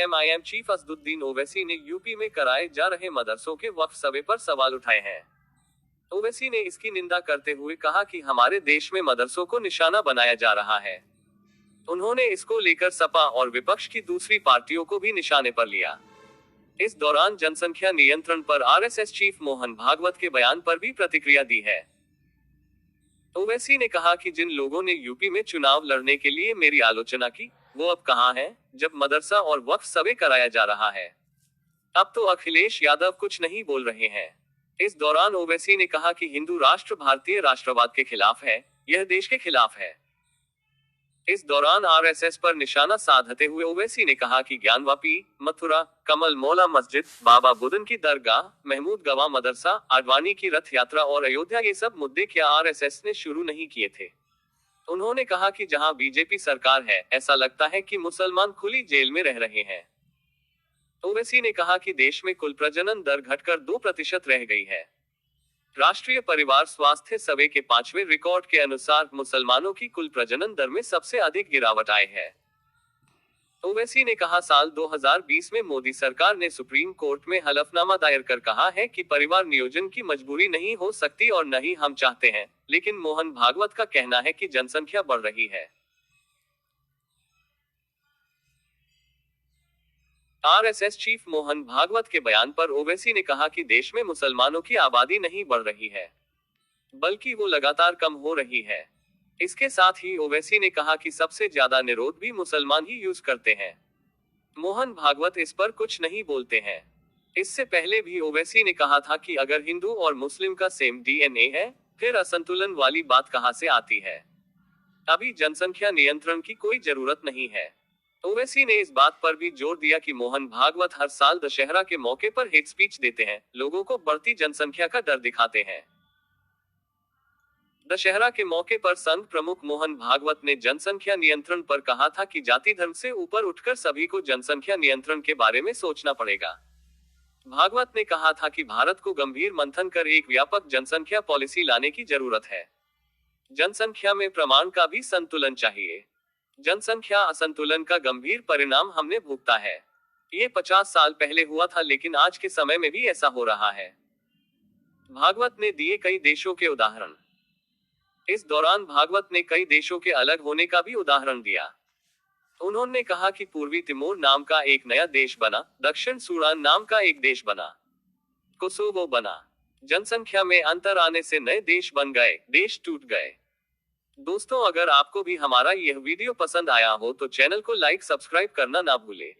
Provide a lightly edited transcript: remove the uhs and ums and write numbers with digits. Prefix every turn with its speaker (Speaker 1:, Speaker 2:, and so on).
Speaker 1: PMIM chief Asaduddin Owaisi ने UP में कराए जा रहे मदरसों के वक्फ सवे पर सवाल उठाए हैं। ओवैसी ने इसकी निंदा करते हुए कहा कि हमारे देश में मदरसों को निशाना बनाया जा रहा है। उन्होंने इसको लेकर सपा और विपक्ष की दूसरी पार्टियों को भी निशाने पर लिया। इस दौरान जनसंख्या नियंत्रण पर आरएसएस चीफ मोहन भागवत के बयान पर भी प्रतिक्रिया दी है। ओवैसी ने कहा कि जिन लोगों ने यूपी में चुनाव लड़ने के लिए मेरी आलोचना की, वो अब कहां हैं, जब मदरसा और वक्फ सवे कराया जा रहा है। अब तो अखिलेश यादव कुछ नहीं बोल रहे हैं। इस दौरान ओवैसी ने कहा कि हिंदू राष्ट्र भारतीय राष्ट्रवाद के खिलाफ है, यह देश के खिलाफ है। इस दौरान आरएसएस पर निशाना साधते हुए ओवैसी ने कहा कि ज्ञानवापी, मथुरा, कमल मौला मस्जिद, बाबा बुदन की दरगाह, महमूद गवा मदरसा, आडवाणी की रथ यात्रा और अयोध्या, ये सब मुद्दे क्या आरएसएस ने शुरू नहीं किए थे। उन्होंने कहा कि जहां बीजेपी सरकार है, ऐसा लगता है कि मुसलमान खुली जेल में रह रहे हैं। ओवैसी ने कहा कि देश में कुल प्रजनन दर घटकर 2% रह गई है। राष्ट्रीय परिवार स्वास्थ्य सर्वे के 5वें रिकॉर्ड के अनुसार मुसलमानों की कुल प्रजनन दर में सबसे अधिक गिरावट आई है। ओवैसी ने कहा साल 2020 में मोदी सरकार ने सुप्रीम कोर्ट में हलफनामा दायर कर कहा है कि परिवार नियोजन की मजबूरी नहीं हो सकती और न ही हम चाहते हैं, लेकिन मोहन भागवत का कहना है कि जनसंख्या बढ़ रही है। आरएसएस चीफ मोहन भागवत के बयान पर ओवैसी ने कहा कि देश में मुसलमानों की आबादी नहीं बढ़ रही है, बल्कि वो लगातार कम हो रही है। इसके साथ ही ओवैसी ने कहा कि सबसे ज्यादा निरोध भी मुसलमान ही यूज करते हैं। मोहन भागवत इस पर कुछ नहीं बोलते हैं। इससे पहले भी ओवैसी ने कहा था कि अगर हिंदू और मुस्लिम का सेम डीएनए है, फिर असंतुलन वाली बात कहां से आती है। अभी जनसंख्या नियंत्रण की कोई जरूरत नहीं है। ओवैसी ने इस बात पर भी जोर दिया कि मोहन भागवत हर साल दशहरा के मौके पर हेट स्पीच देते हैं, लोगों को बढ़ती जनसंख्या का डर दिखाते हैं। दशहरा के मौके पर संघ प्रमुख मोहन भागवत ने जनसंख्या नियंत्रण पर कहा था कि जाति धर्म से ऊपर उठकर सभी को जनसंख्या नियंत्रण के बारे में सोचना पड़ेगा। भागवत ने कहा था कि भारत को गंभीर मंथन कर एक व्यापक जनसंख्या पॉलिसी लाने की जरूरत है। जनसंख्या में प्रमाण का भी संतुलन चाहिए। जनसंख्या असंतुलन का गंभीर परिणाम हमने भुगता है। ये 50 साल पहले हुआ था, लेकिन आज के समय में भी ऐसा हो रहा है। भागवत ने दिए कई देशों के उदाहरण। इस दौरान भागवत ने कई देशों के अलग होने का भी उदाहरण दिया। उन्होंने कहा कि पूर्वी तिमोर नाम का एक नया देश बना, दक्षिण सूडान नाम का एक देश बना, कोसोवो बना। जनसंख्या में अंतर आने से नए देश बन गए, देश टूट गए। दोस्तों, अगर आपको भी हमारा यह वीडियो पसंद आया हो तो चैनल को लाइक सब्सक्राइब करना ना भूले।